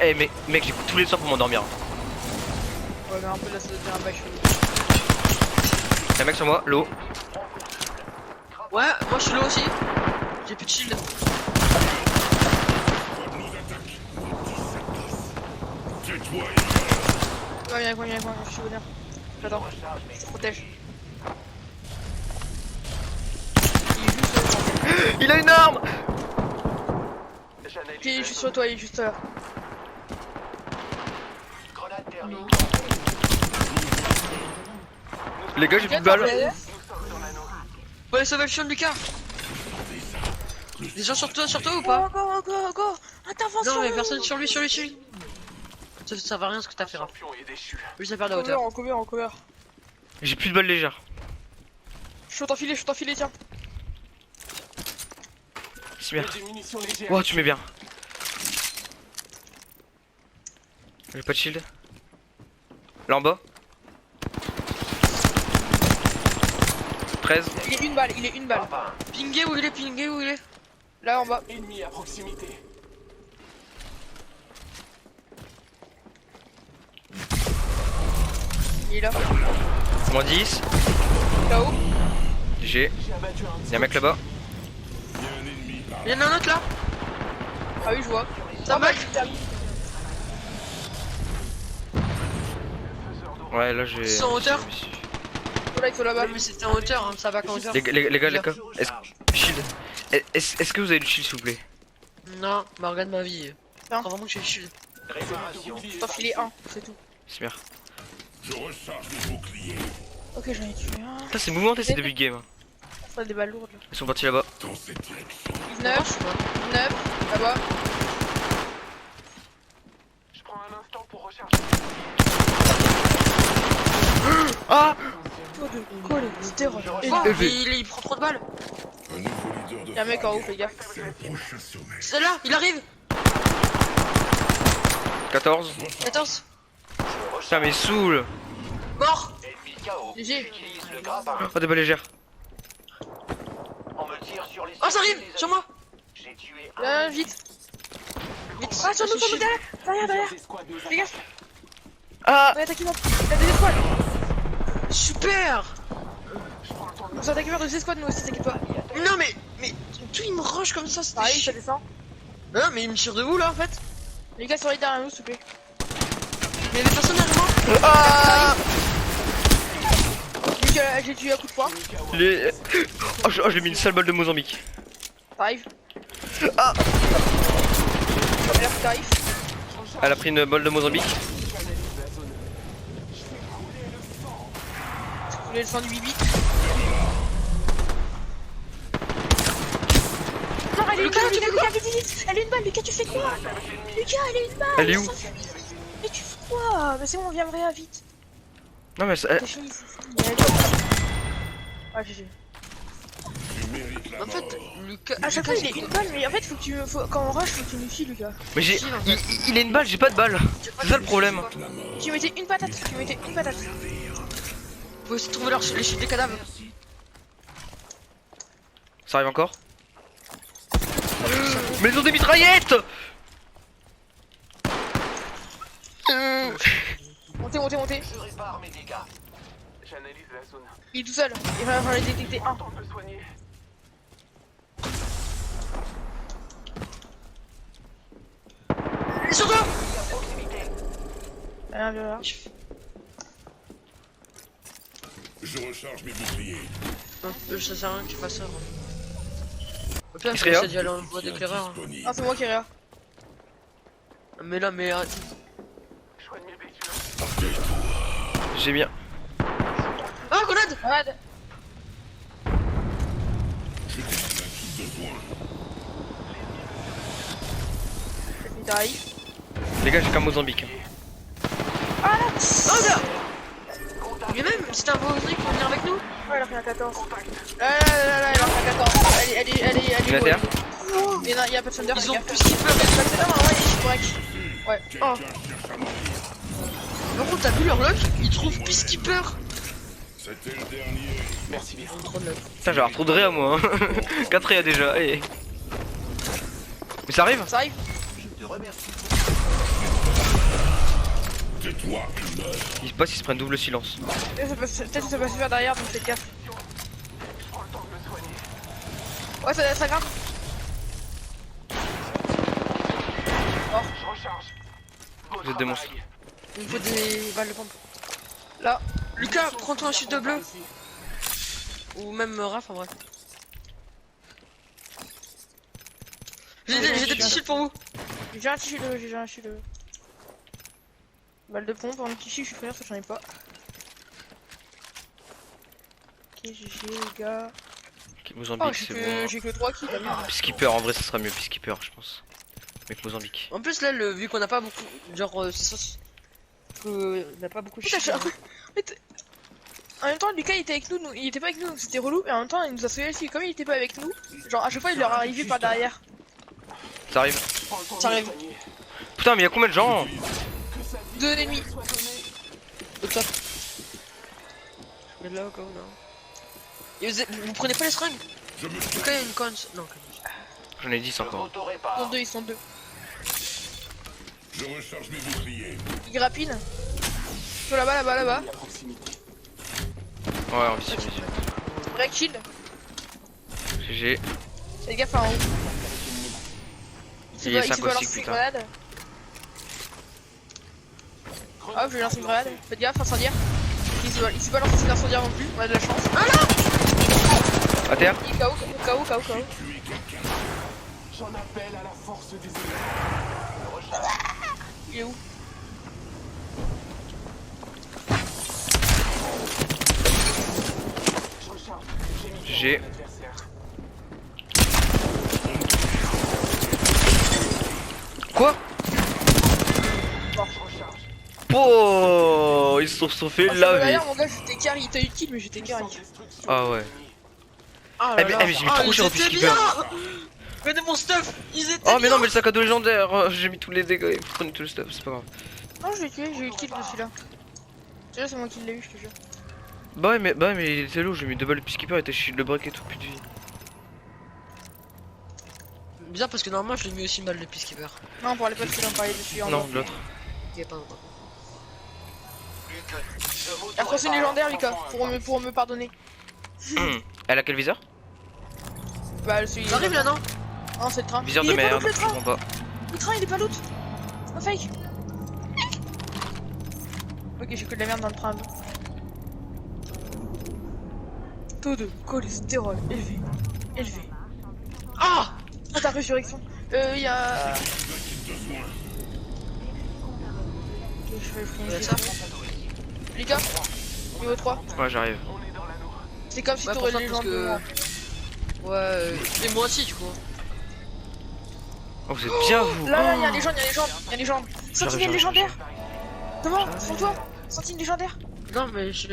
Eh mec, j'ai tous les soirs pour m'endormir. Ouais, mais un peu là, ça devient un bac chelou. Y'a un mec sur moi, l'eau. Ouais, moi je suis là aussi. J'ai plus de shield. Ouais, viens, je suis bonheur. J'attends, je te protège. Il est juste Il a une arme. Ok, il est juste sur toi, il est juste là. Les gars, j'ai plus de balles. Faut aller sauver le chien de Lucas. Des gens sur toi ou pas? Go. Intervention. Non mais personne sur lui. Ça va rien ce que t'as fait, Raph. Juste à perdre la hauteur. En cover. J'ai plus de balles légères. Je suis t'enfiler, tiens. Super. Wow, tu mets bien. J'ai pas de shield. Là en bas. 13. Il est une balle. Pingé où il est? Là en bas. Ennemi à proximité. Il est là. Moins 10. Là-haut. J'ai. J'ai abattu un Y'a un mec là-bas. Il y en a un autre là. Ah oui, je vois. Ça va. Ouais, là j'ai. Ils sont en hauteur. Il faut là-bas. Mais c'était en hauteur, hein, ça va qu'en hauteur. Les gars. Shield. Est-ce que vous avez du shield s'il vous plaît? Non, bah regarde ma vie. Je Non. crois vraiment que j'ai le shield. Je t'en filer un, c'est tout. Super. Je recharge le bouclier. Ok, j'en ai tué un. Putain, c'est mouvementé ces début de game. Ça a des balles lourdes là. Ils sont partis là-bas. Dans cette direction. 9, là-bas. Je prends un instant pour recharger. Ah! Quoi les terreurs. Oh, il prend trop de balles. Un nouveau leader de Y'a un mec en haut, les gars. c'est le prochain sommet. C'est là, il arrive. 14. 14. Putain, mais saoule. Mort. GG. Oh, des balles légères. Oh, ça arrive sur moi. Là, vite. Ah, sur nous, derrière. Les gars, Ah! on est attaqué la deuxième squad. Super. On s'est attaqué vers deuxième squad, nous aussi, t'inquiète pas. Non mais tout il me rush comme ça, c'était Pareil, chiant. ça descend. Non mais il me tire de où là en fait? Les gars, surveillez derrière nous, s'il vous plaît. Il y avait personne derrière moi. Ah! Lui, j'ai tué à coup de poing. Les... Oh, j'ai mis une sale balle de Mozambique. T'arrives. Ah! Alors, t'arrives. Elle a pris une balle de Mozambique. Vous voulez le sang du bibi. Non, elle est une balle, Lucas, vite. Elle est une balle, Lucas, tu fais quoi? Lucas, elle est une balle. Elle est où? Mais tu fais quoi? Mais c'est bon, on vient vrai vite. Non, mais ça... C'est fini, c'est fini. Ah, GG. Tu mérites la En fait, mort. Lucas. À chaque fois, il est une balle, mais en fait, quand on rush, faut que tu nous fies, Lucas. Mais j'ai... Il a une balle, j'ai pas de balle. C'est ça le problème. Tu mettais une patate, Faut essayer de trouver les chiffres des cadavres. Ça arrive encore? Mais ils ont des mitraillettes! Montez. Je répare mes dégâts. J'analyse la zone. Il est tout seul, il va falloir les détecter un. Temps de le soigner. Et sur toi. Viens là. Je recharge mes boucliers. Non, ça sert à rien que tu fasses ça. Au pire, Il je serait vais là. déjà aller en voie d'éclaireur. Hein. Disponible. Ah, c'est moi qui est là. Mais là, mais arrête. Je soigne mes blessures. J'ai bien. Ah, grenade. Malade. Il t'arrive. Les gars, j'ai qu'un Mozambique. Ah là. Oh là. Mais même, c'était un beau truc pour venir avec nous. Ouais, elle a fait un 14. Là, elle a fait un 14. Elle est Il est à terre. Il y a pas de thunder, Ils les ont gars. plus ce qu'ils peuvent. Non, ouais, il est correct. Ouais. Oh. Par contre, t'as vu leur lock? Ils trouvent Peacekeeper. C'était le dernier. Merci bien. Trop de lock. Putain, j'ai avoir trop de réa moi. 4 réa déjà. Hey. Mais ça arrive? Ça arrive. Tais-toi, tu meurs. Ils passent, ils se prennent double silence. Peut-être que ça passe vers derrière, donc faites gaffe. Ouais, ça grimpe. Je recharge. Vous êtes des monstres. Il me faut des balles de pompe. Là. Lucas, prends-toi un shield de bleu. Ou même Raph en vrai. J'ai des petits shields pour vous. J'ai déjà un tissu de. J'ai déjà un tissu de. Balle de pompe, un tissu, je suis frère, ça j'en ai pas. Ok, GG les gars. Ok, Oh, Mozambique, j'ai c'est que, bon. j'ai que 3 kills, la merde. Peacekeeper, en vrai, ça sera mieux. Peacekeeper, je pense. Avec Mozambique. En plus là, vu qu'on n'a pas beaucoup, genre c'est ça que on n'a pas beaucoup de Putain, shields. en fait, en même temps, Lucas il était avec nous, il était pas avec nous, donc c'était relou, et en même temps il nous a sauvé aussi. Comme il était pas avec nous, genre à chaque fois il leur arrivait par derrière. Ça arrive. Ça arrive. Putain, mais y'a combien de gens? 2 ennemis. Au top. Mais là au cas où là. Et vous prenez pas les seringues? Je me Lucas il y a une conne. Non. J'en ai 10 encore. Ils sont deux. Je recharge mes boucliers. Ils grappinent. Sur là-bas. Ouais, ambitieux. Break shield. GG. Fais gaffe en haut. Il est Il 5 se va aussi, lancer une putain. grenade. Hop, je vais lancer une grenade. Faites gaffe, incendiaire. Il se va lancer une incendiaire non plus, on a de la chance. Ah non! À terre. Il est KO. Tuer quelqu'un. J'en appelle à la force des Il est où? Je recharge. GG. Quoi? Oh, ils se sont fait laver. D'ailleurs, mon gars, j'étais carry. T'as eu kill, mais j'étais carry. Ah ouais. Ah Eh, mais j'ai mis trop cher au Peacekeeper. Mais de mon stuff, ils étaient Oh mais bien. non, mais le sac à dos légendaire. Oh, j'ai mis tous les dégâts. Vous prenez tout le stuff, c'est pas grave. Non, je l'ai tué, j'ai eu le kill de celui-là. Celui-là, c'est moi qui l'ai eu, je te jure. Bah ouais, mais il était lourd. J'ai mis 2 balles de Peacekeeper. Il était shield de break et tout, plus de vie. Bizarre parce que normalement je l'ai mis aussi mal le Peacekeeper. Non, on parlait pas de celui-là, on parlait de celui en Non, bas. de l'autre. Ok, pardon. La consigne légendaire, Lucas, pour me pardonner. Elle a quel viseur? Bah, celui. Il arrive là, non? Non, c'est le train. Viseur Il de est pas merde, loot, le je train. comprends pas. Le train, il est pas loot. Un fake. Ok, j'ai que de la merde dans le train. Taux de cholestérol élevé. Ah! Ah, ta résurrection. Il y a. Ok, Il y a ça. Lucas, niveau 3. Ouais, j'arrive. C'est comme si Ouais, t'aurais pour les ça, parce gens de que... Ouais, et moi aussi du coup. Oh, vous êtes bien vous. Là, il y a les jambes. Sentinelle J'arrive. légendaire. Devant, sur toi. Sentinelle légendaire. Non mais j'ai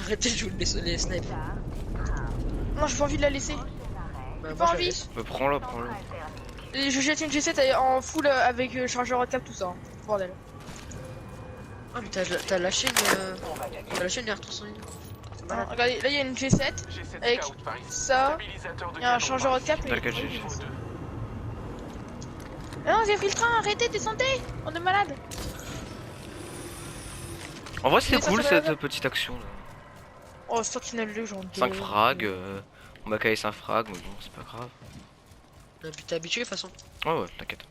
arrêté de jouer les snipes. Non, j'ai pas envie de la laisser. Bah, J'ai moi, pas je la envie. laisse. Prends-le. Et je jette une G7 en full avec chargeur cap tout ça. Hein. Bordel. Ah mais t'as lâché une R301. Hein, regardez, là il y a une G7 avec ça. Il y a un chargeur cap. T'as le 4G. Ah non, j'ai pris le train, arrêtez, descendez. On est malade. En vrai, c'était Mais ça, cool ça va, cette petite action là. Oh, Sentinelle légendaire. 5 frags. On m'a calé 5 frags, mais bon, c'est pas grave. T'es habitué de toute façon. Ouais, t'inquiète.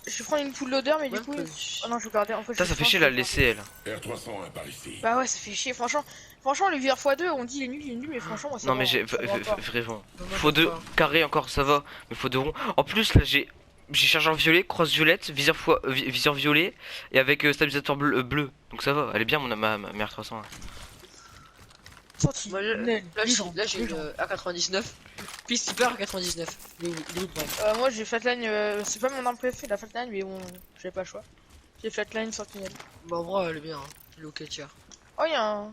Je vais prendre une poule d'odeur, mais du Ouais, coup. bah, Oh non, je vais garder. En fait, Ça je fait vais chier prendre- la laisser elle. R301 par ici. Bah ouais, ça fait chier. Franchement, le VR x2, on dit il est nul, mais franchement, moi ça Non va, mais j'ai hein, ça va pas. vraiment. Bah, moi, Faut j'aime 2 pas. carrés encore, ça va. Mais faut 2 ronds. En plus là j'ai chargeur violet, crosse violette, viseur violet et avec stabilisateur bleu. Donc ça va, elle est bien ma R301. Moi, Sentinelle là légendaire. j'ai une A99. Peacekeeper A99. Moi j'ai flatline, c'est pas mon arme préférée la flatline, mais bon, j'ai pas le choix. J'ai flatline sentinelle. Bah en vrai elle est bien. Hein. Elle est ok tiens. Oh y'a un.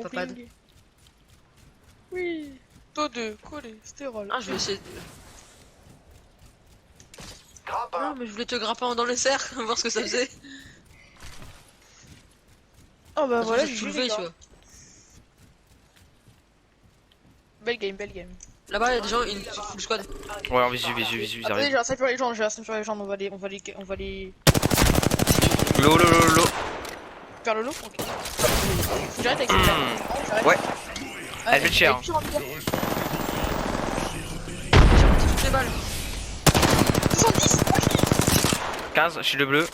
Papade. Ping. Oui. Taux de cholestérol. Ah je vais essayer. Grappin. Non mais je voulais te grapper dans les cerfs, voir ce que ça faisait. Oh bah voilà, j'ai j'ai soulevé joué tu vois. Belle game. Là-bas, il y a des gens, une full squad. Ouais, en visu, ils Attendez, arrivent. j'ai un sniper légende, on va les Lolo. faire lolo. Ok. Faut que j'arrête avec cette balle. Ouais. Elle fait cher. J'ai toutes les balles. 70. 15, je suis le bleu.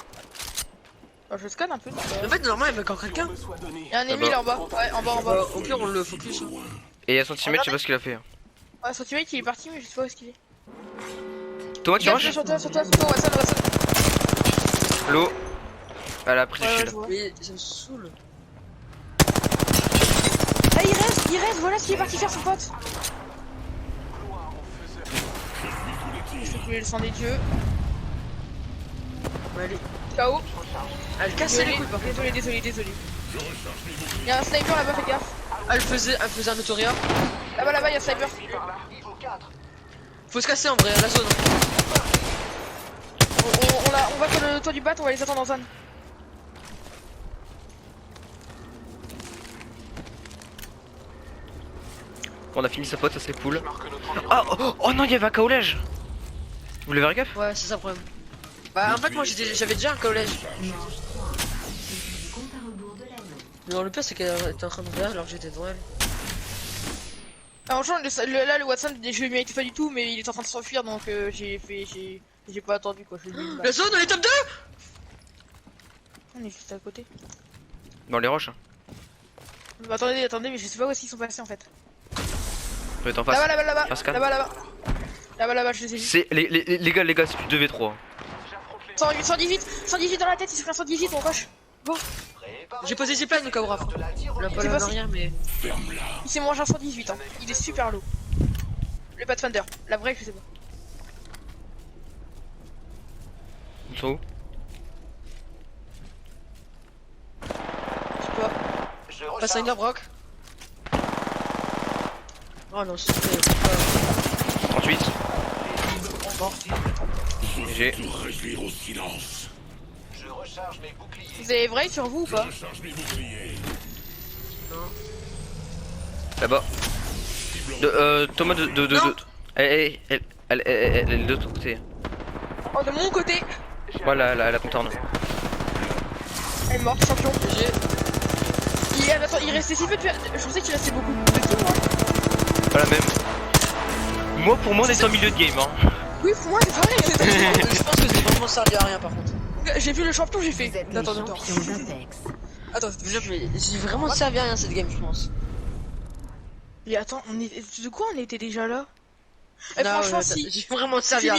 Je scanne un peu. En fait, normalement, il y avait encore quelqu'un. Il y a un ennemi là en bas. Ouais, en bas. Au pire, on le focus. Et il y a son teammate, je sais pas ce qu'il a fait. Ouais, son teammate il est parti, mais je sais pas où est-ce qu'il est. Thomas, tu rushes? Sur toi, Watson. L'eau. Elle a pris du Ouais, shield. je vois. Mais ça me saoule. Ah, il reste, voilà ce qu'il est parti faire son pote. Je vais couler le sang des dieux. Allez. KO. Elle cassait les couilles par contre. Désolé. Il y a un sniper là-bas, fais gaffe. Elle faisait un autoria. Là-bas, il y a un sniper. Faut se casser en vrai, la zone. On va sur le toit du bat, on va les attendre en zone. On a fini sa pote, ça c'est cool. Ah, oh non, il y avait un collège. Vous l'avez fait gaffe? Ouais, c'est ça le problème. Bah, en fait, moi j'avais déjà un collège. Non, le pire c'est qu'elle était en train de regarder alors que j'étais devant elle. Alors, franchement, là, le Watson, je lui méritais pas du tout, mais il est en train de s'enfuir donc j'ai pas attendu quoi. Je lui ai mis une balle. La zone, on est top 2. On est juste à côté. Dans les roches. Hein. Bah, attendez, mais je sais pas où est-ce qu'ils sont passés en fait. On est en face. Là-bas, Face calme. là-bas, je les ai vus. C'est les gars, c'est du 2v3. 118 dans la tête, il se fait un 118, on rush. Go. J'ai posé ses planes, Cobra. On l'a pas C'est la pas rien, mais. Il s'est mangé un 118, hein. Il est super lourd. Le Pathfinder, la vraie, je sais pas. Ils sont où? Je sais pas. Passe à une Brock. Oh non, c'était. 38. Bon. J'ai. Tout réduire au silence. Vous avez vrai sur vous ou pas? Recharge mes boucliers. Là-bas. Thomas de. Non. Elle est de l'autre côté. Oh, de mon côté. Voilà, la contourne. Elle est morte, champion. GG. Attends, il restait si peu de faire. Je pensais qu'il restait beaucoup de tout, moi. Voilà, même. Moi, pour moi, on est en milieu de game. Hein. Oui, pour moi, c'est pareil. Je pense que c'est vraiment servi à rien par contre. J'ai vu le champion, j'ai fait. Vous êtes les Attends. champions d'Apex. Attends, Mais j'ai vraiment servi à rien cette game, je pense. mais attends, de quoi on était déjà là? Non, Franchement, si. j'ai vraiment servi à rien.